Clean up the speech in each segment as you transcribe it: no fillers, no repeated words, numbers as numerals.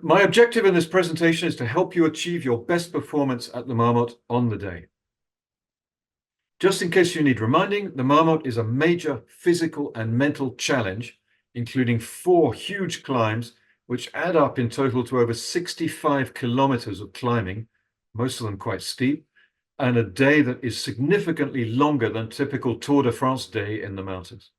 my objective in this presentation is to help you achieve your best performance at the Marmotte on the day. Just in case you need reminding, the Marmotte is a major physical and mental challenge, including 4 huge climbs, which add up in total to over 65 kilometers of climbing, most of them quite steep, and a day that is significantly longer than typical Tour de France day in the mountains.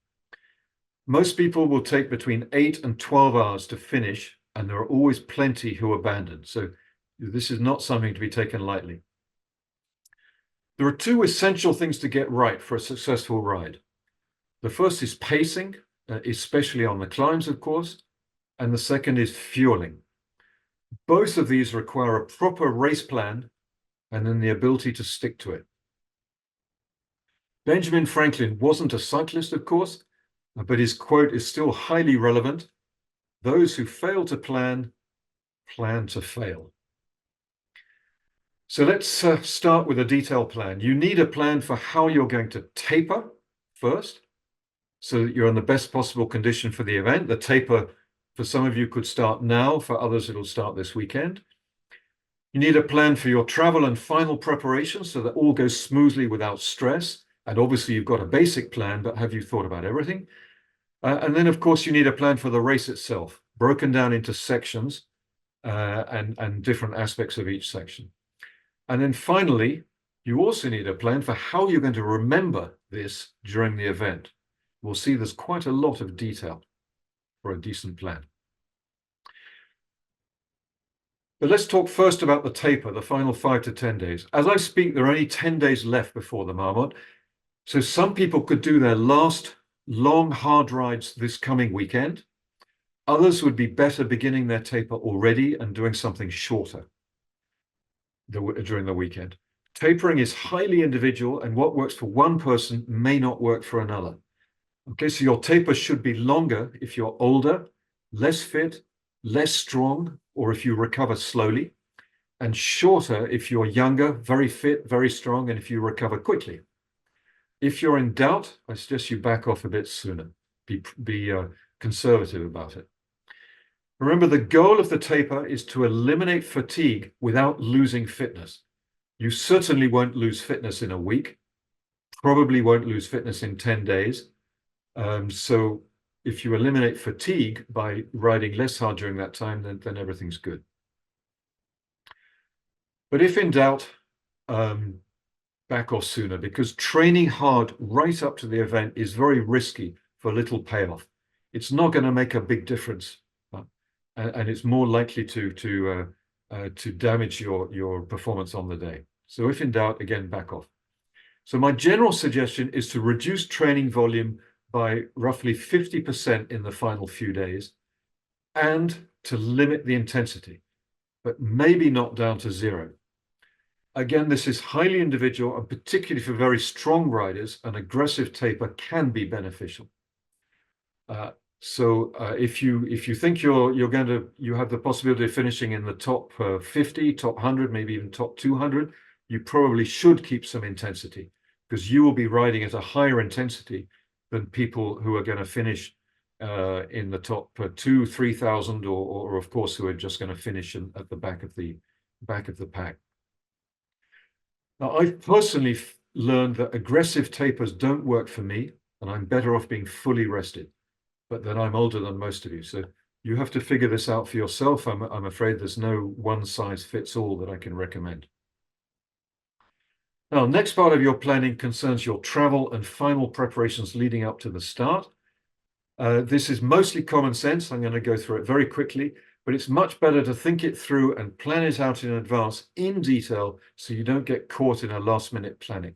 Most people will take between 8 and 12 hours to finish, and there are always plenty who abandon. So this is not something to be taken lightly. There are 2 essential things to get right for a successful ride. The first is pacing, especially on the climbs, of course, and the second is fueling. Both of these require a proper race plan and then the ability to stick to it. Benjamin Franklin wasn't a cyclist, of course, but his quote is still highly relevant. Those who fail to plan, plan to fail. So let's start with a detailed plan. You need a plan for how you're going to taper first, so that you're in the best possible condition for the event. The taper, for some of you, could start now. For others, it'll start this weekend. You need a plan for your travel and final preparation so that all goes smoothly without stress. And obviously, you've got a basic plan, but have you thought about everything? And then, of course, you need a plan for the race itself, broken down into sections and different aspects of each section. And then finally, you also need a plan for how you're going to remember this during the event. We'll see there's quite a lot of detail for a decent plan. But let's talk first about the taper, the final 5 to 10 days. As I speak, there are only 10 days left before the Marmotte. So some people could do their last long, hard rides this coming weekend. Others would be better beginning their taper already and doing something shorter during the weekend. Tapering is highly individual, and what works for one person may not work for another. Okay, so your taper should be longer if you're older, less fit, less strong, or if you recover slowly, and shorter if you're younger, very fit, very strong, and if you recover quickly. If you're in doubt, I suggest you back off a bit sooner. Be conservative about it. Remember, the goal of the taper is to eliminate fatigue without losing fitness. You certainly won't lose fitness in a week, probably won't lose fitness in 10 days. So if you eliminate fatigue by riding less hard during that time, then everything's good. But if in doubt, back off sooner, because training hard right up to the event is very risky for little payoff. It's not going to make a big difference, and it's more likely to damage your performance on the day. So if in doubt, again, back off. So my general suggestion is to reduce training volume by roughly 50% in the final few days, and to limit the intensity, but maybe not down to 0. Again, this is highly individual, and particularly for very strong riders, an aggressive taper can be beneficial. So if you think you have the possibility of finishing in the top 50, top 100, maybe even top 200, you probably should keep some intensity, because you will be riding at a higher intensity than people who are going to finish in the top 2,000, 3,000, or of course who are just going to finish at the back of the pack. Now, I've personally learned that aggressive tapers don't work for me, and I'm better off being fully rested. But then I'm older than most of you, so you have to figure this out for yourself. I'm afraid there's no one size fits all that I can recommend. Now, next part of your planning concerns your travel and final preparations leading up to the start. This is mostly common sense. I'm going to go through it very quickly, but it's much better to think it through and plan it out in advance in detail so you don't get caught in a last-minute planning.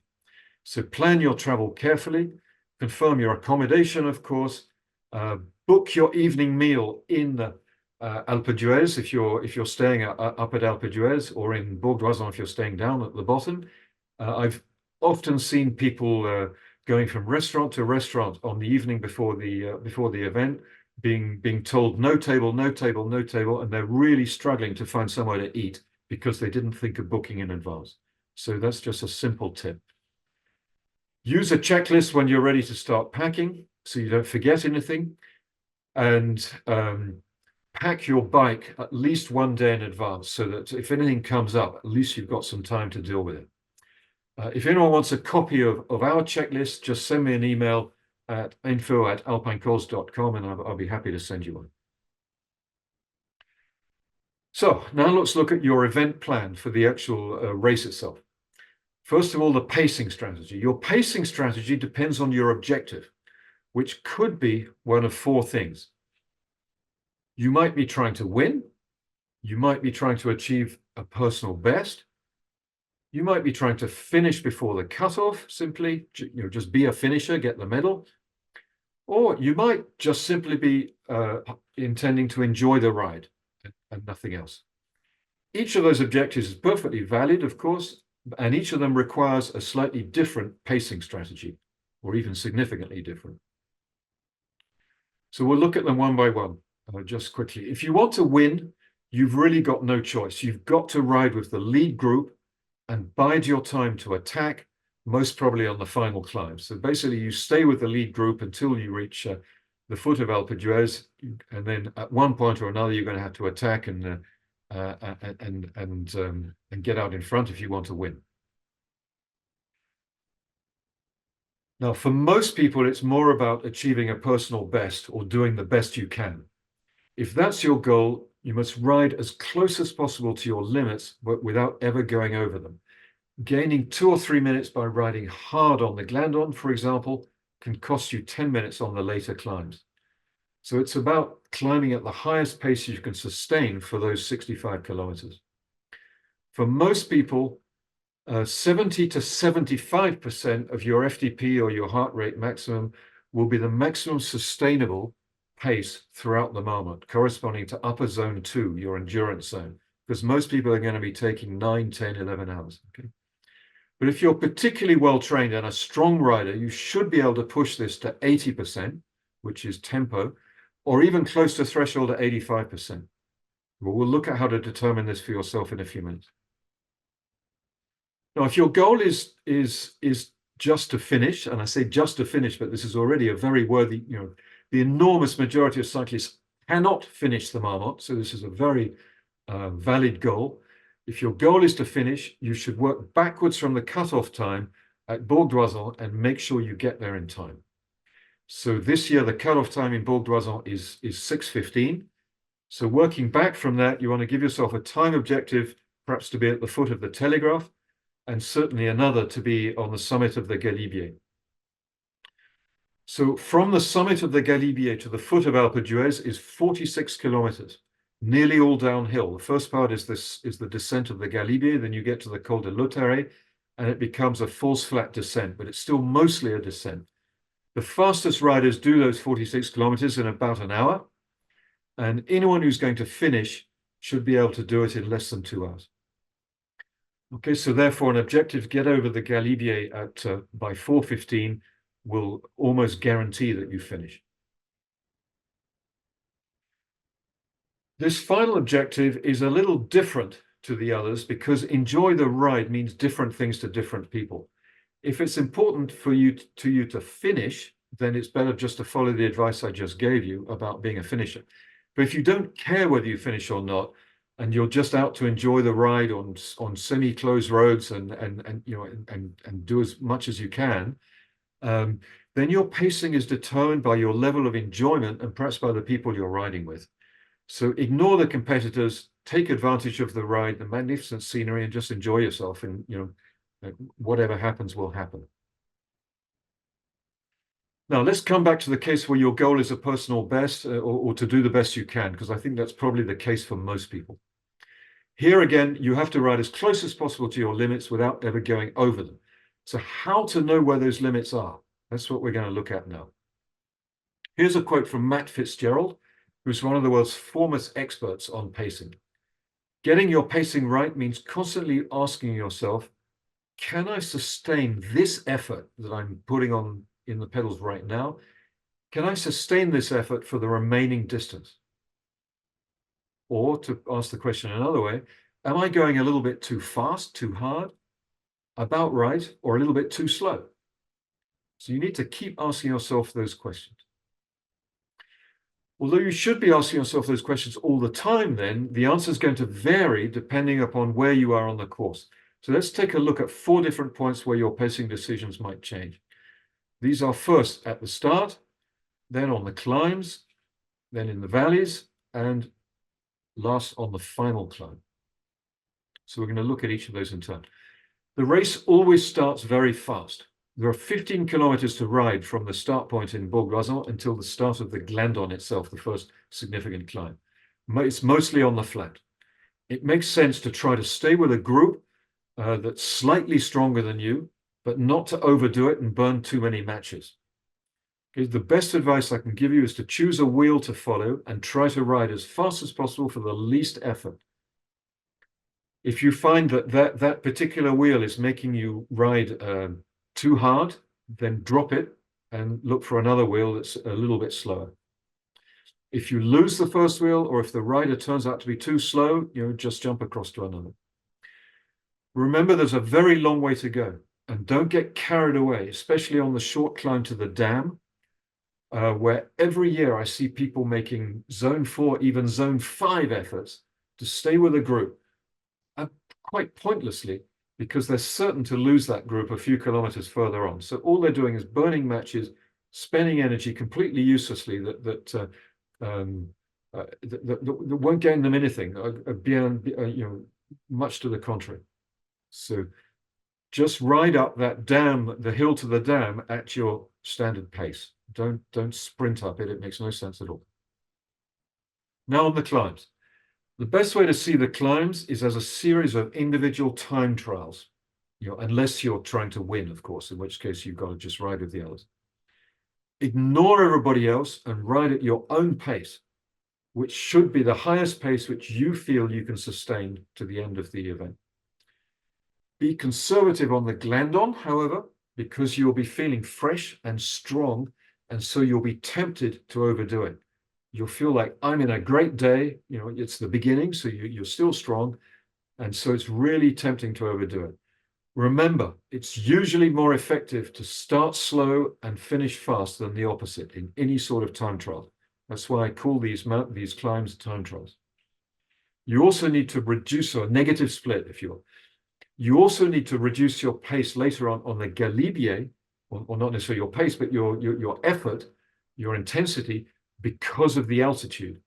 So plan your travel carefully, confirm your accommodation, of course, book your evening meal in Alpe d'Huez if you're staying up at Alpe d'Huez, or in Bourg d'Oisans if you're staying down at the bottom. I've often seen people going from restaurant to restaurant on the evening before the event, being told no table, no table, no table, and they're really struggling to find somewhere to eat because they didn't think of booking in advance. So that's just a simple tip. Use a checklist when you're ready to start packing so you don't forget anything. And pack your bike at least one day in advance so that if anything comes up, at least you've got some time to deal with it. If anyone wants a copy of our checklist, just send me an email at info@alpinecols.com and I'll be happy to send you one. So now let's look at your event plan for the actual race itself. First of all, the pacing strategy. Your pacing strategy depends on your objective, which could be one of four things. You might be trying to win. You might be trying to achieve a personal best. You might be trying to finish before the cutoff, simply, just be a finisher, get the medal. Or you might just simply be intending to enjoy the ride and nothing else. Each of those objectives is perfectly valid, of course, and each of them requires a slightly different pacing strategy, or even significantly different. So we'll look at them one by one, just quickly. If you want to win, you've really got no choice. You've got to ride with the lead group and bide your time to attack, most probably on the final climb. So basically, you stay with the lead group until you reach the foot of Alpe d'Huez, and then at one point or another, you're going to have to attack and get out in front if you want to win. Now, for most people, it's more about achieving a personal best or doing the best you can. If that's your goal, you must ride as close as possible to your limits, but without ever going over them. Gaining 2 or 3 minutes by riding hard on the Glandon, for example, can cost you 10 minutes on the later climbs. So it's about climbing at the highest pace you can sustain for those 65 kilometers. For most people, 70 to 75% of your FTP or your heart rate maximum will be the maximum sustainable pace throughout the Marmotte, corresponding to upper zone 2, your endurance zone, because most people are going to be taking 9, 10, 11 hours. Okay? But if you're particularly well trained and a strong rider, you should be able to push this to 80%, which is tempo, or even close to threshold at 85%. Well, we'll look at how to determine this for yourself in a few minutes. Now, if your goal is just to finish, and I say just to finish, but this is already a very worthy, the enormous majority of cyclists cannot finish the Marmotte, so this is a very valid goal. If your goal is to finish, you should work backwards from the cutoff time at Bourg d'Oisans and make sure you get there in time. So this year, the cutoff time in Bourg d'Oisans is 6:15. So working back from that, you want to give yourself a time objective, perhaps to be at the foot of the Telegraph, and certainly another to be on the summit of the Galibier. So from the summit of the Galibier to the foot of Alpe d'Huez is 46 kilometers, nearly all downhill. The first part is the descent of the Galibier, then you get to the Col de Lautaret, and it becomes a false flat descent, but it's still mostly a descent. The fastest riders do those 46 kilometers in about an hour, and anyone who's going to finish should be able to do it in less than 2 hours. Okay, so therefore an objective to get over the Galibier by 4:15 will almost guarantee that you finish. This final objective is a little different to the others because enjoy the ride means different things to different people. If it's important for you to finish, then it's better just to follow the advice I just gave you about being a finisher. But if you don't care whether you finish or not, and you're just out to enjoy the ride on semi-closed roads and do as much as you can, then your pacing is determined by your level of enjoyment and perhaps by the people you're riding with. So ignore the competitors, take advantage of the ride, the magnificent scenery, and just enjoy yourself. And whatever happens will happen. Now let's come back to the case where your goal is a personal best or to do the best you can, because I think that's probably the case for most people. Here again, you have to ride as close as possible to your limits without ever going over them. So how to know where those limits are? That's what we're going to look at now. Here's a quote from Matt Fitzgerald, who's one of the world's foremost experts on pacing. Getting your pacing right means constantly asking yourself, can I sustain this effort that I'm putting on in the pedals right now? Can I sustain this effort for the remaining distance? Or to ask the question another way, am I going a little bit too fast, too hard, about right, or a little bit too slow? So you need to keep asking yourself those questions. Although you should be asking yourself those questions all the time, then the answer is going to vary depending upon where you are on the course. So let's take a look at 4 different points where your pacing decisions might change. These are first at the start, then on the climbs, then in the valleys, and last on the final climb. So we're going to look at each of those in turn. The race always starts very fast. There are 15 kilometers to ride from the start point in Bourg-Loisan until the start of the Glandon itself, the first significant climb. It's mostly on the flat. It makes sense to try to stay with a group that's slightly stronger than you, but not to overdo it and burn too many matches. Okay, the best advice I can give you is to choose a wheel to follow and try to ride as fast as possible for the least effort. If you find that particular wheel is making you ride too hard, then drop it and look for another wheel that's a little bit slower. If you lose the first wheel, or if the rider turns out to be too slow, just jump across to another. Remember, there's a very long way to go, and don't get carried away, especially on the short climb to the dam, where every year I see people making zone 4, even zone 5 efforts to stay with a group, quite pointlessly, because they're certain to lose that group a few kilometers further on. So all they're doing is burning matches, spending energy completely uselessly that won't gain them anything, much to the contrary. So just ride up that dam, the hill to the dam, at your standard pace. Don't sprint up it. It makes no sense at all. Now on the climbs. The best way to see the climbs is as a series of individual time trials, unless you're trying to win, of course, in which case you've got to just ride with the others. Ignore everybody else and ride at your own pace, which should be the highest pace which you feel you can sustain to the end of the event. Be conservative on the Glandon, however, because you'll be feeling fresh and strong, and so you'll be tempted to overdo it. You'll feel like, I'm in a great day, it's the beginning, so you're still strong, and so it's really tempting to overdo it. Remember, it's usually more effective to start slow and finish fast than the opposite in any sort of time trial. That's why I call these climbs time trials. You also need to reduce, or negative split, if you will. You also need to reduce your pace later on the Galibier, or not necessarily your pace, but your effort, your intensity, because of the altitude.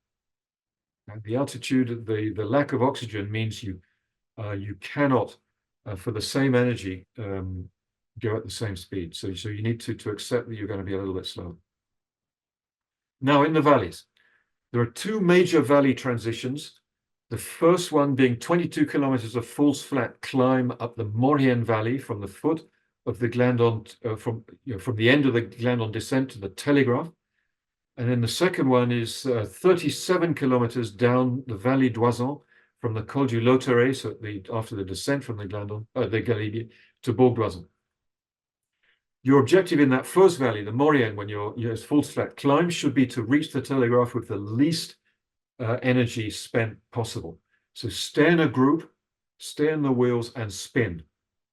And the altitude, the lack of oxygen means you cannot, for the same energy, go at the same speed. So you need to accept that you're going to be a little bit slower. Now in the valleys, there are 2 major valley transitions. The first one being 22 kilometers of false flat climb up the Maurienne Valley from the foot of the Glandon, from the end of the Glandon descent to the Telegraph. And then the second one is 37 kilometers down the Valley d'Oison from the Col du Lauteret, so after the descent from the Glandon, the Galibier, to Bourg-d'Oison. Your objective in that first valley, the Maurienne, when you're false flat climb, should be to reach the Telegraph with the least energy spent possible. So stay in a group, stay in the wheels, and spin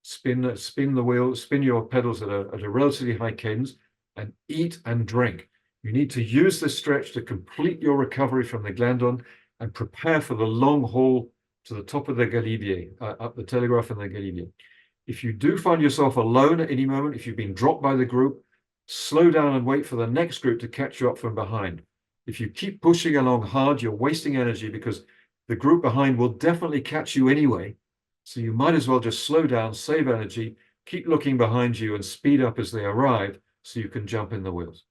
the wheel, spin your pedals at a relatively high cadence, and eat and drink. You need to use this stretch to complete your recovery from the Glandon and prepare for the long haul to the top of the Galibier, up the Telegraph and the Galibier. If you do find yourself alone at any moment, if you've been dropped by the group, slow down and wait for the next group to catch you up from behind. If you keep pushing along hard, you're wasting energy because the group behind will definitely catch you anyway. So you might as well just slow down, save energy, keep looking behind you, and speed up as they arrive so you can jump in the wheels.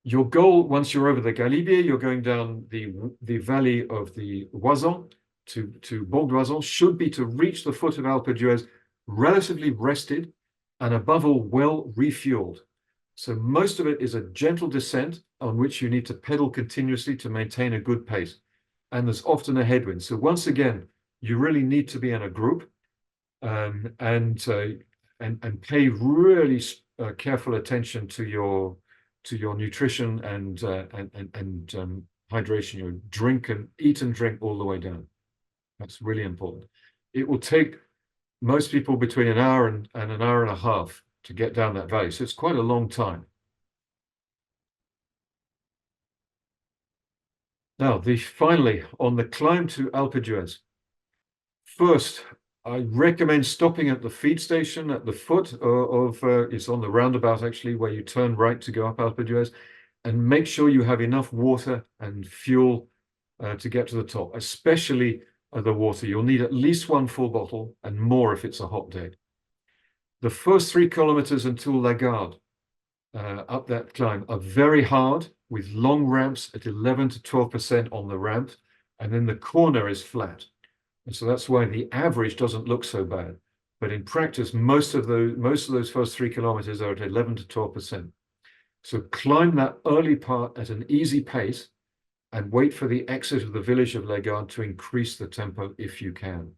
Your goal, once you're over the Galibier, you're going down the valley of the Oison to Bourg-d'Oison, should be to reach the foot of Alpe d'Huez relatively rested and above all well refueled. So most of it is a gentle descent on which you need to pedal continuously to maintain a good pace. And there's often a headwind. So once again, you really need to be in a group and pay really careful attention to your nutrition and hydration. You drink and eat and drink all the way down. That's really important. It will take most people between an hour and an hour and a half to get down that valley. So it's quite a long time. Now, finally, on the climb to Alpe d'Huez. First, I recommend stopping at the feed station at the foot it's on the roundabout actually, where you turn right to go up Alpe d'Huez, and make sure you have enough water and fuel to get to the top, especially the water. You'll need at least one full bottle and more if it's a hot day. The first 3 kilometers until La Garde up that climb are very hard, with long ramps at 11 to 12% on the ramp, and then the corner is flat. And so that's why the average doesn't look so bad. But in practice, most of those first 3 kilometers are at 11 to 12%. So climb that early part at an easy pace and wait for the exit of the village of La Garde to increase the tempo if you can.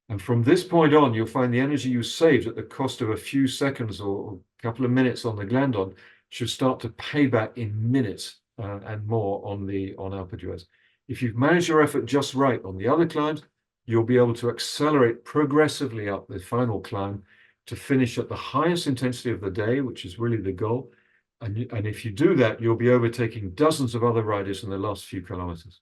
And from this point on, you'll find the energy you saved at the cost of a few seconds or a couple of minutes on the Glandon should start to pay back in minutes and more on Alpe d'Huez. If you've managed your effort just right on the other climbs, you'll be able to accelerate progressively up the final climb to finish at the highest intensity of the day, which is really the goal. And if you do that, you'll be overtaking dozens of other riders in the last few kilometers.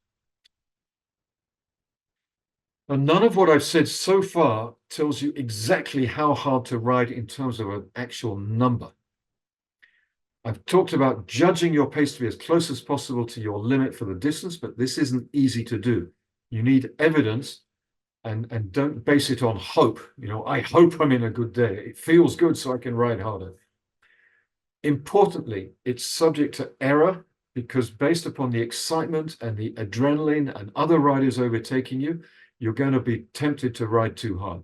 And none of what I've said so far tells you exactly how hard to ride in terms of an actual number. I've talked about judging your pace to be as close as possible to your limit for the distance, but this isn't easy to do. You need evidence and don't base it on hope. I hope I'm in a good day. It feels good, so I can ride harder. Importantly, it's subject to error because based upon the excitement and the adrenaline and other riders overtaking you, you're going to be tempted to ride too hard.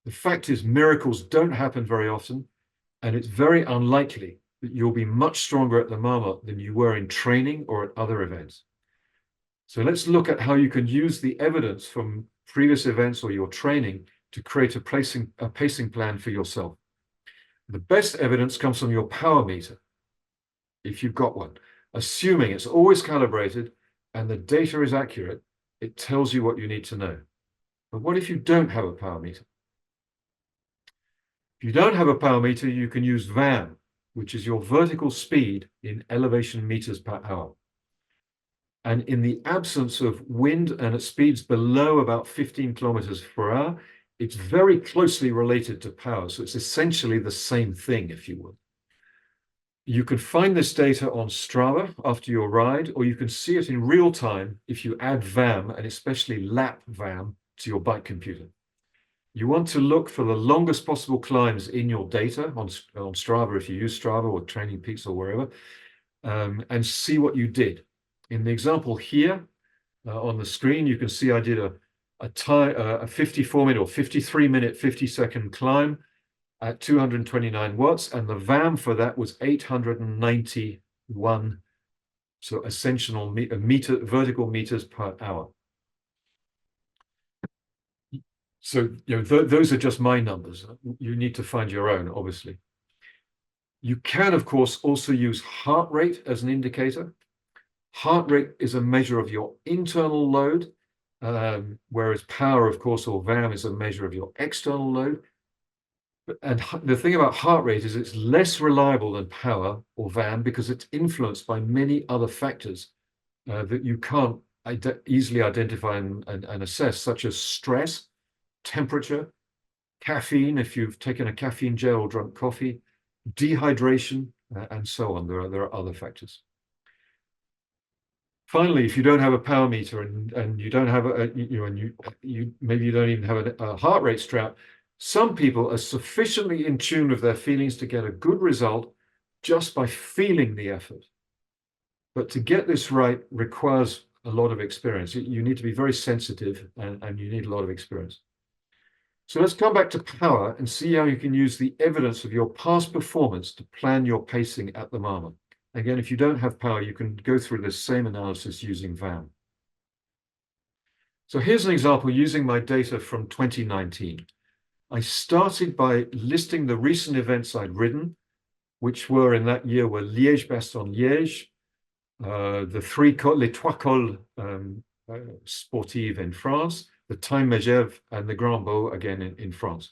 The fact is, miracles don't happen very often, and it's very unlikely that you'll be much stronger at the Marmotte than you were in training or at other events. So let's look at how you can use the evidence from previous events or your training to create a pacing plan for yourself. The best evidence comes from your power meter, if you've got one. Assuming it's always calibrated and the data is accurate, it tells you what you need to know. But what if you don't have a power meter? If you don't have a power meter, you can use VAM, which is your vertical speed in elevation meters per hour. And in the absence of wind and at speeds below about 15 kilometers per hour, it's very closely related to power. So it's essentially the same thing, if you will. You can find this data on Strava after your ride, or you can see it in real time if you add VAM, and especially lap VAM, to your bike computer. You want to look for the longest possible climbs in your data on Strava, if you use Strava or Training Peaks or wherever, and see what you did. In the example here on the screen, you can see I did a 54-minute or 53-minute, 50-second climb at 229 watts, and the VAM for that was 891, so essential vertical meters per hour. So those are just my numbers. You need to find your own, obviously. You can, of course, also use heart rate as an indicator. Heart rate is a measure of your internal load, whereas power, of course, or VAM is a measure of your external load. And the thing about heart rate is it's less reliable than power or VAM because it's influenced by many other factors that you can't easily identify and assess, such as stress, temperature, caffeine, if you've taken a caffeine gel or drunk coffee, dehydration, and so on. There are other factors. Finally, if you don't have a power meter and you don't have maybe you don't even have a heart rate strap, some people are sufficiently in tune with their feelings to get a good result just by feeling the effort. But to get this right requires a lot of experience. You need to be very sensitive and you need a lot of experience. So let's come back to power and see how you can use the evidence of your past performance to plan your pacing at the Marmotte. Again, if you don't have power, you can go through this same analysis using VAM. So here's an example using my data from 2019. I started by listing the recent events I'd ridden, which were in that year were Liège-Bastogne-Liège, les Trois Cols sportives in France, the Time Megève, and the Grand Beau again in France.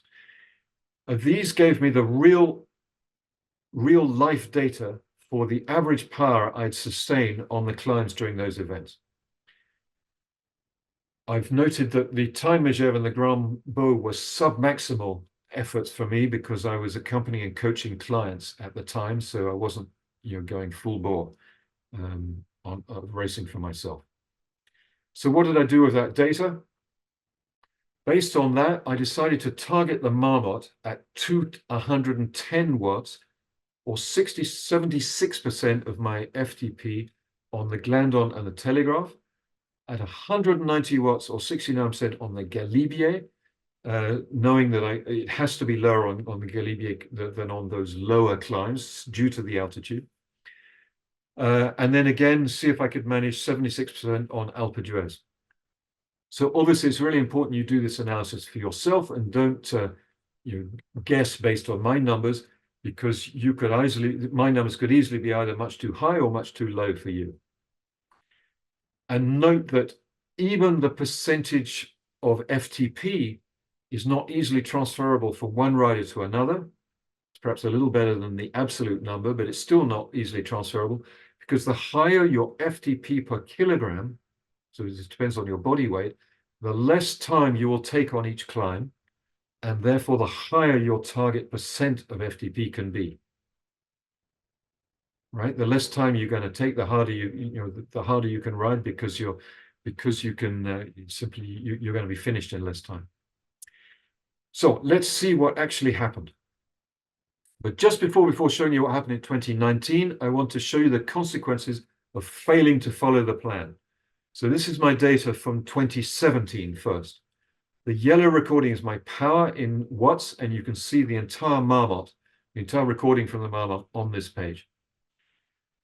These gave me the real life data for the average power I'd sustain on the climbs during those events. I've noted that the time measure and the Granfondo was sub-maximal efforts for me because I was accompanying and coaching clients at the time, so I wasn't, going full bore on racing for myself. So what did I do with that data? Based on that, I decided to target the Marmotte at 110 watts or 76% of my FTP on the Glandon and the Telegraph, at 190 watts or 69% on the Galibier, knowing that it has to be lower on the Galibier than on those lower climbs due to the altitude. And then again, see if I could manage 76% on Alpe d'Huez. So obviously, it's really important you do this analysis for yourself and don't guess based on my numbers, because my numbers could easily be either much too high or much too low for you. And note that even the percentage of FTP is not easily transferable from one rider to another. It's perhaps a little better than the absolute number, but it's still not easily transferable, because the higher your FTP per kilogram, so it depends on your body weight, the less time you will take on each climb, and therefore the higher your target percent of FTP can be. Right? The less time you're going to take, the harder the harder you can ride, because you can you're going to be finished in less time. So let's see what actually happened. But just before showing you what happened in 2019, I want to show you the consequences of failing to follow the plan. So this is my data from 2017 first. The yellow recording is my power in watts, and you can see the entire Marmotte, the entire recording from the Marmotte on this page.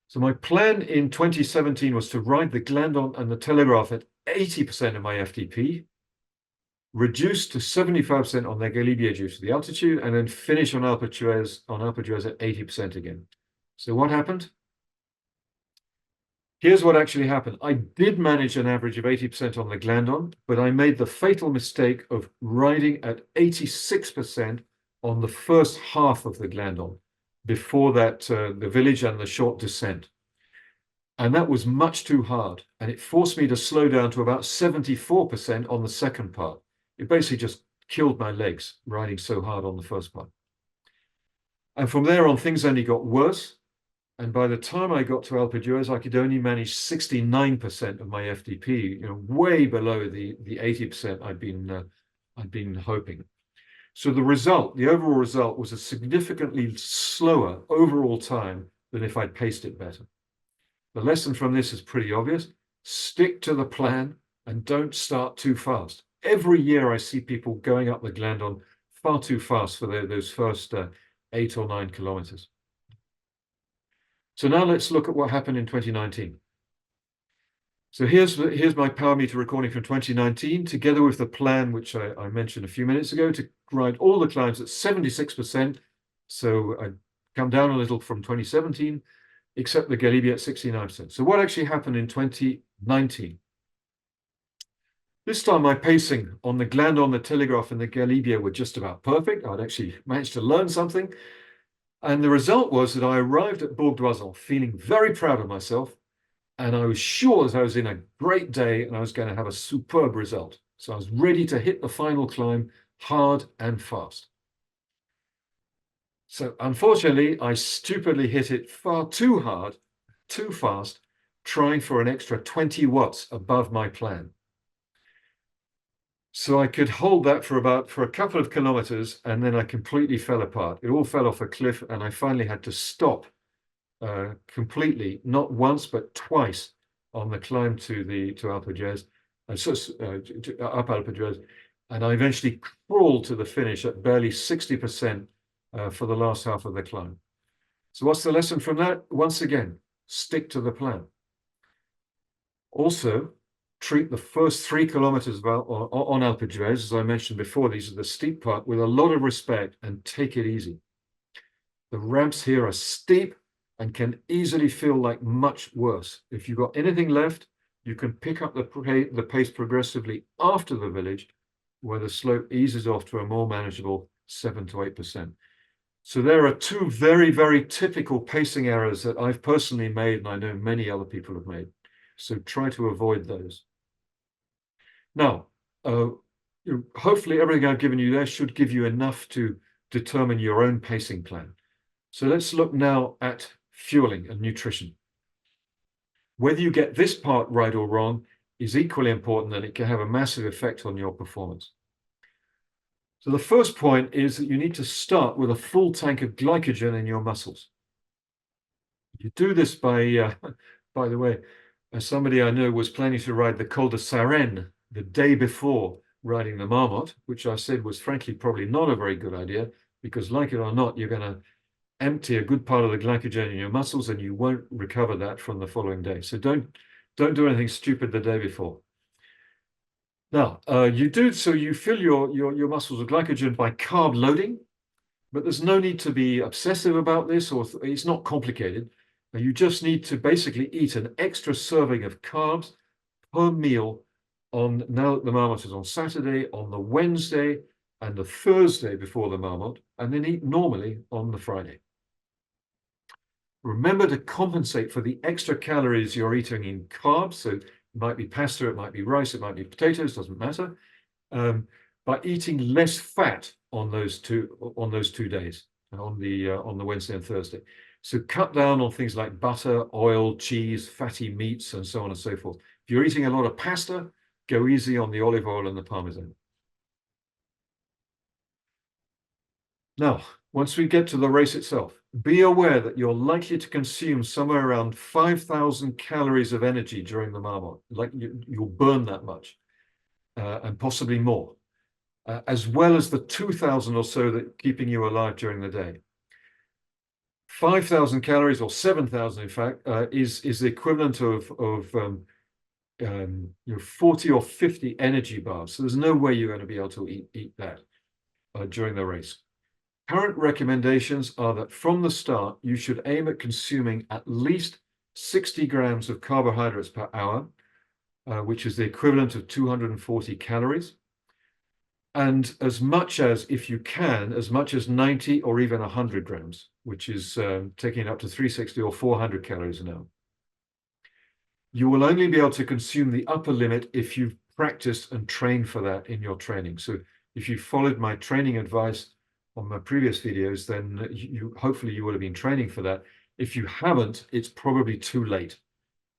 So my plan in 2017 was to ride the Glandon and the Telegraph at 80% of my FTP, reduce to 75% on the Galibier due to the altitude, and then finish on Alpe d'Huez at 80% again. So what happened? Here's what actually happened. I did manage an average of 80% on the Glandon, but I made the fatal mistake of riding at 86% on the first half of the Glandon, before that, the village and the short descent. And that was much too hard. And it forced me to slow down to about 74% on the second part. It basically just killed my legs riding so hard on the first part. And from there on, things only got worse. And by the time I got to Alpe d'Huez, I could only manage 69% of my FTP, way below the 80% I'd been hoping. So the overall result was a significantly slower overall time than if I'd paced it better. The lesson from this is pretty obvious. Stick to the plan and don't start too fast. Every year I see people going up the Glandon far too fast for those first 8 or 9 kilometers. So now let's look at what happened in 2019. So here's my power meter recording from 2019, together with the plan, which I mentioned a few minutes ago, to ride all the climbs at 76%. So I come down a little from 2017, except the Galibier at 69%. So what actually happened in 2019? This time my pacing on the Glandon, the Telegraph, and the Galibier were just about perfect. I'd actually managed to learn something. And the result was that I arrived at Bourg d'Oisans feeling very proud of myself. And I was sure that I was in a great day and I was going to have a superb result. So I was ready to hit the final climb hard and fast. So unfortunately, I stupidly hit it far too hard, too fast, trying for an extra 20 watts above my plan. So I could hold that for a couple of kilometers, and then I completely fell apart. It all fell off a cliff, and I finally had to stop completely, not once but twice, on the climb to Alpe d'Huez, up Alpe d'Huez, and I eventually crawled to the finish at barely 60% for the last half of the climb. So what's the lesson from that? Once again, stick to the plan. Also, treat the first 3 kilometers on Alpe d'Huez, as I mentioned before, these are the steep part, with a lot of respect and take it easy. The ramps here are steep and can easily feel like much worse. If you've got anything left, you can pick up the pace progressively after the village, where the slope eases off to a more manageable 7 to 8%. So there are 2 very, very typical pacing errors that I've personally made, and I know many other people have made. So try to avoid those. Now, hopefully everything I've given you there should give you enough to determine your own pacing plan. So let's look now at fueling and nutrition. Whether you get this part right or wrong is equally important, and it can have a massive effect on your performance. So the first point is that you need to start with a full tank of glycogen in your muscles. You do this by the way, somebody I know was planning to ride the Col de Sarenne the day before riding the Marmotte, which I said was frankly probably not a very good idea, because like it or not, you're going to empty a good part of the glycogen in your muscles and you won't recover that from the following day. So don't do anything stupid the day before. Now, you fill your muscles with glycogen by carb loading, but there's no need to be obsessive about this, or it's not complicated. You just need to basically eat an extra serving of carbs per meal now that the Marmotte is on Saturday, on the Wednesday, and the Thursday before the Marmotte, and then eat normally on the Friday. Remember to compensate for the extra calories you're eating in carbs. So it might be pasta, it might be rice, it might be potatoes, doesn't matter. By eating less fat on those 2 days, on the Wednesday and Thursday. So cut down on things like butter, oil, cheese, fatty meats, and so on and so forth. If you're eating a lot of pasta, go easy on the olive oil and the parmesan. Now, once we get to the race itself, be aware that you're likely to consume somewhere around 5,000 calories of energy during the Marmotte. Like you'll burn that much, and possibly more, as well as the 2,000 or so that keeping you alive during the day. 5,000 calories, or 7,000 in fact, is the equivalent of 40 or 50 energy bars. So there's no way you're going to be able to eat that during the race. Current recommendations are that from the start, you should aim at consuming at least 60 grams of carbohydrates per hour, which is the equivalent of 240 calories. And as much as, if you can, as much as 90 or even 100 grams, which is taking it up to 360 or 400 calories an hour. You will only be able to consume the upper limit if you've practiced and trained for that in your training. So if you followed my training advice on my previous videos, then hopefully you would have been training for that. If you haven't, it's probably too late,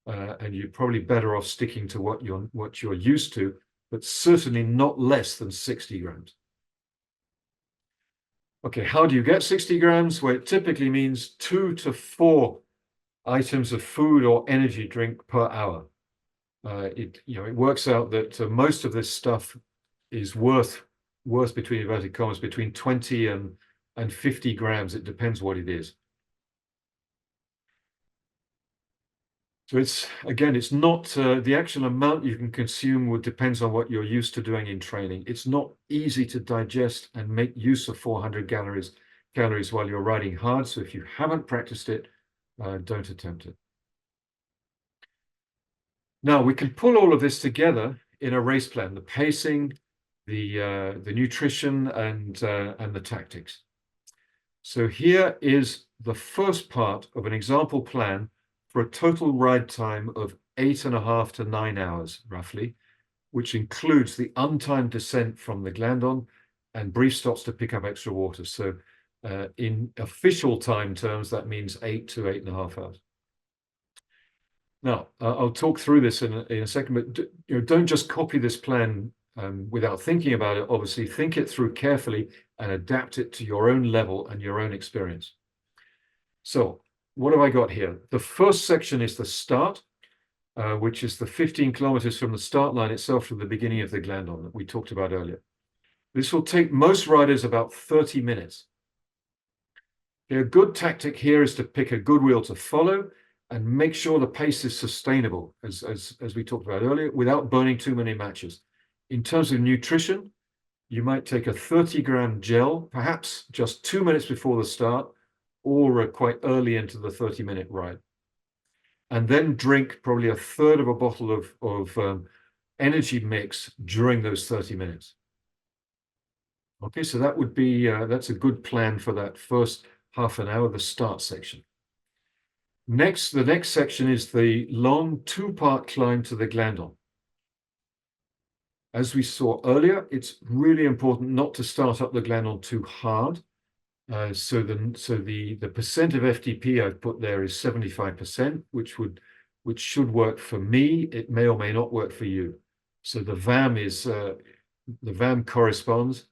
and you're probably better off sticking to what you're used to, but certainly not less than 60 grams. Okay, how do you get 60 grams? Well, it typically means 2 to 4 items of food or energy drink per hour. It works out that most of this stuff is worth between inverted commas between 20 and 50 grams. It depends what it is. So it's not the actual amount you can consume depends on what you're used to doing in training. It's not easy to digest and make use of 400 calories while you're riding hard. So if you haven't practiced it, don't attempt it. Now we can pull all of this together in a race plan: the pacing, the nutrition, and the tactics. So here is the first part of an example plan for a total ride time of 8.5 to 9 hours, roughly, which includes the untimed descent from the Glandon and brief stops to pick up extra water. So in official time terms, that means 8 to 8.5 hours. Now, I'll talk through this in a second, but don't just copy this plan without thinking about it. Obviously, think it through carefully and adapt it to your own level and your own experience. So what have I got here? The first section is the start, which is the 15 kilometers from the start line itself to the beginning of the Glandon that we talked about earlier. This will take most riders about 30 minutes. A good tactic here is to pick a good wheel to follow and make sure the pace is sustainable, as we talked about earlier, without burning too many matches. In terms of nutrition, you might take a 30-gram gel, perhaps just 2 minutes before the start, or quite early into the 30-minute ride. And then drink probably a third of a bottle of energy mix during those 30 minutes. Okay, so that would be, that's a good plan for that first half an hour, the start section. The next section is the long 2-part climb to the Glandon. As we saw earlier, it's really important not to start up the gland too hard. So the percent of FTP I've put there is 75%, which should work for me. It may or may not work for you. So the VAM corresponds.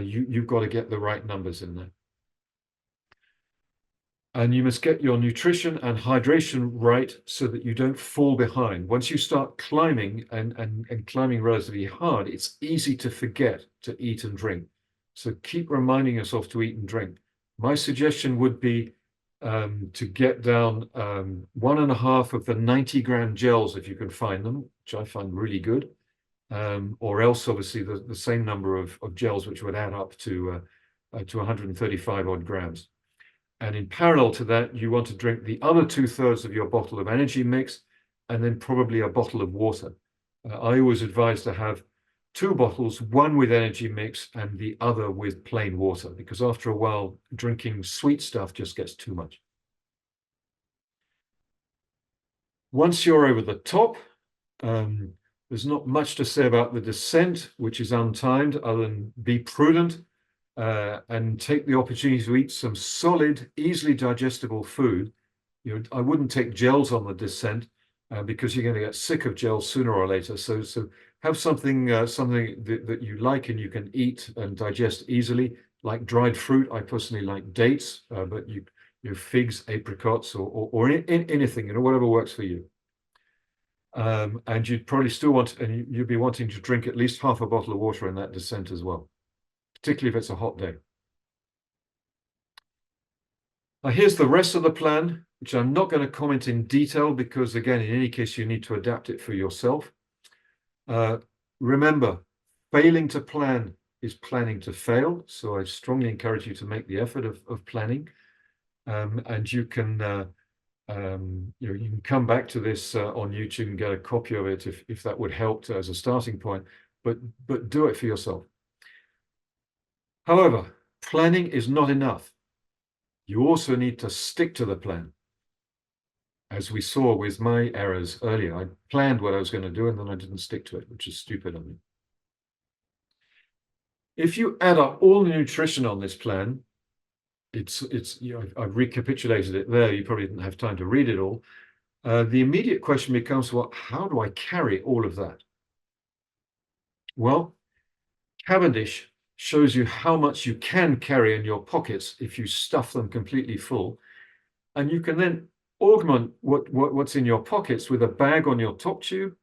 You've got to get the right numbers in there. And you must get your nutrition and hydration right so that you don't fall behind. Once you start climbing and climbing relatively hard, it's easy to forget to eat and drink. So keep reminding yourself to eat and drink. My suggestion would be to get down 1.5 of the 90-gram gels if you can find them, which I find really good, or else obviously the same number of gels, which would add up to 135 odd grams. And in parallel to that, you want to drink the other 2/3 of your bottle of energy mix, and then probably a bottle of water. I always advise to have 2 bottles, one with energy mix and the other with plain water, because after a while, drinking sweet stuff just gets too much. Once you're over the top, there's not much to say about the descent, which is untimed, other than be prudent. And take the opportunity to eat some solid, easily digestible food. I wouldn't take gels on the descent because you're going to get sick of gels sooner or later. So have something that you like and you can eat and digest easily, like dried fruit. I personally like dates, but figs, apricots, or anything, whatever works for you. And you'd probably still you'd be wanting to drink at least half a bottle of water in that descent as well, particularly if it's a hot day. Now, here's the rest of the plan, which I'm not going to comment in detail because, again, in any case, you need to adapt it for yourself. Remember, failing to plan is planning to fail. So I strongly encourage you to make the effort of planning. And you can come back to this on YouTube and get a copy of it if that would help as a starting point. But do it for yourself. However, planning is not enough. You also need to stick to the plan. As we saw with my errors earlier, I planned what I was going to do and then I didn't stick to it, which is stupid of me. If you add up all the nutrition on this plan, I've recapitulated it there. You probably didn't have time to read it all. The immediate question becomes, well, how do I carry all of that? Well, Cavendish shows you how much you can carry in your pockets if you stuff them completely full. And you can then augment what's in your pockets with a bag on your top tube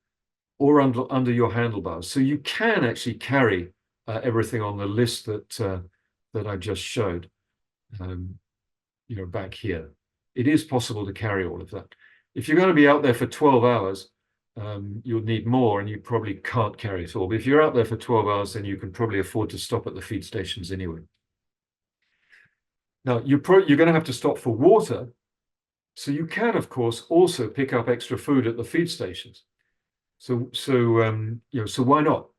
or under your handlebars. So you can actually carry everything on the list that I just showed, back here. It is possible to carry all of that. If you're going to be out there for 12 hours, you'll need more and you probably can't carry it all. But if you're out there for 12 hours, then you can probably afford to stop at the feed stations anyway. Now, you're going to have to stop for water. So you can, of course, also pick up extra food at the feed stations. So why not?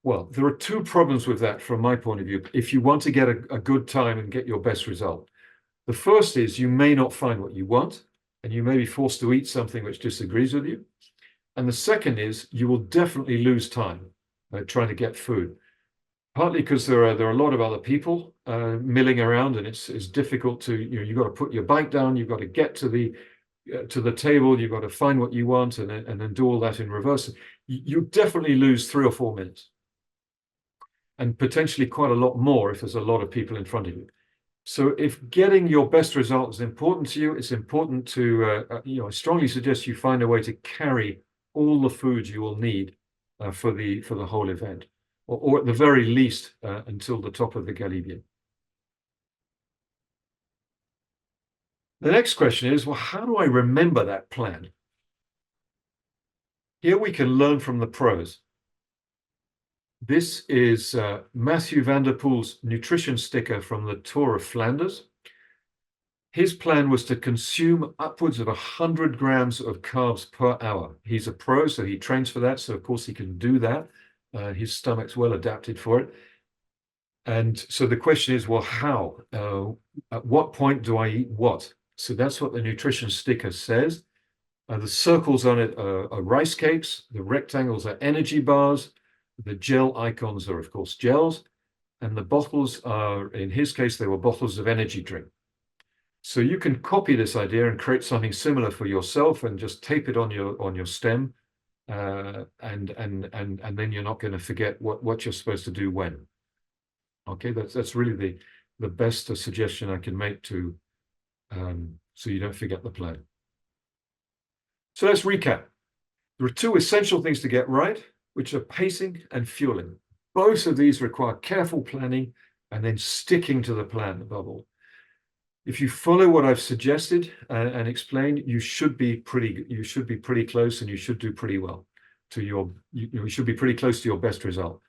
Well, there are 2 problems with that from my point of view. If you want to get a good time and get your best result, the first is you may not find what you want, and you may be forced to eat something which disagrees with you. And the second is you will definitely lose time trying to get food, partly because there are a lot of other people milling around, and it's difficult to you've got to put your bike down, you've got to get to the table, you've got to find what you want, and then do all that in reverse. You definitely lose 3 or 4 minutes, and potentially quite a lot more if there's a lot of people in front of you. So if getting your best result is important to you, it's important to I strongly suggest you find a way to carry all the foods you will need for the whole event, or at the very least until the top of the Galibier. The next question is, well, how do I remember that plan? Here we can learn from the pros. This is Matthew van der Poel's nutrition sticker from the Tour of Flanders. His plan was to consume upwards of 100 grams of carbs per hour. He's a pro, so he trains for that. So, of course, he can do that. His stomach's well adapted for it. And so the question is, well, how? At what point do I eat what? So that's what the nutrition sticker says. The circles on it are rice cakes. The rectangles are energy bars. The gel icons are, of course, gels, and the bottles are, in his case, they were bottles of energy drink. So you can copy this idea and create something similar for yourself and just tape it on your stem, and then you're not going to forget what you're supposed to do when. Okay, that's really the best suggestion I can make to so you don't forget the plan. So let's recap. There are two essential things to get right, which are pacing and fueling. Both of these require careful planning and then sticking to the plan above all. If you follow what I've suggested and explained, you should be pretty close, and you should do pretty well to you should be pretty close to your best result.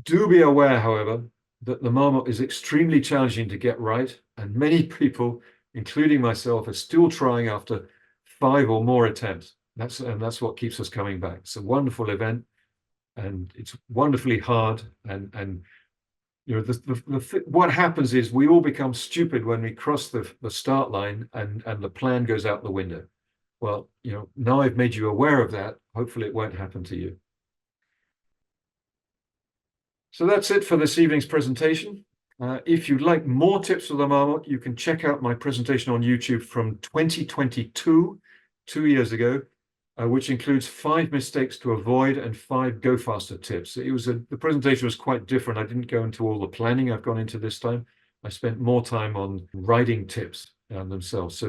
Do be aware, however, that the Marmotte is extremely challenging to get right, and many people, including myself, are still trying after 5 or more attempts. That's what keeps us coming back. It's a wonderful event, and it's wonderfully hard. And what happens is we all become stupid when we cross the start line, and the plan goes out the window. Well, now I've made you aware of that. Hopefully, it won't happen to you. So that's it for this evening's presentation. If you'd like more tips for the Marmotte, you can check out my presentation on YouTube from 2022, 2 years ago, which includes 5 mistakes to avoid and 5 go faster tips. The presentation was quite different. I didn't go into all the planning I've gone into this time. I spent more time on writing tips themselves.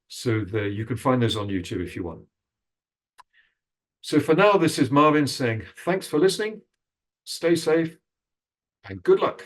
So you can find those on YouTube if you want. So for now, this is Marvin saying thanks for listening, stay safe, and good luck.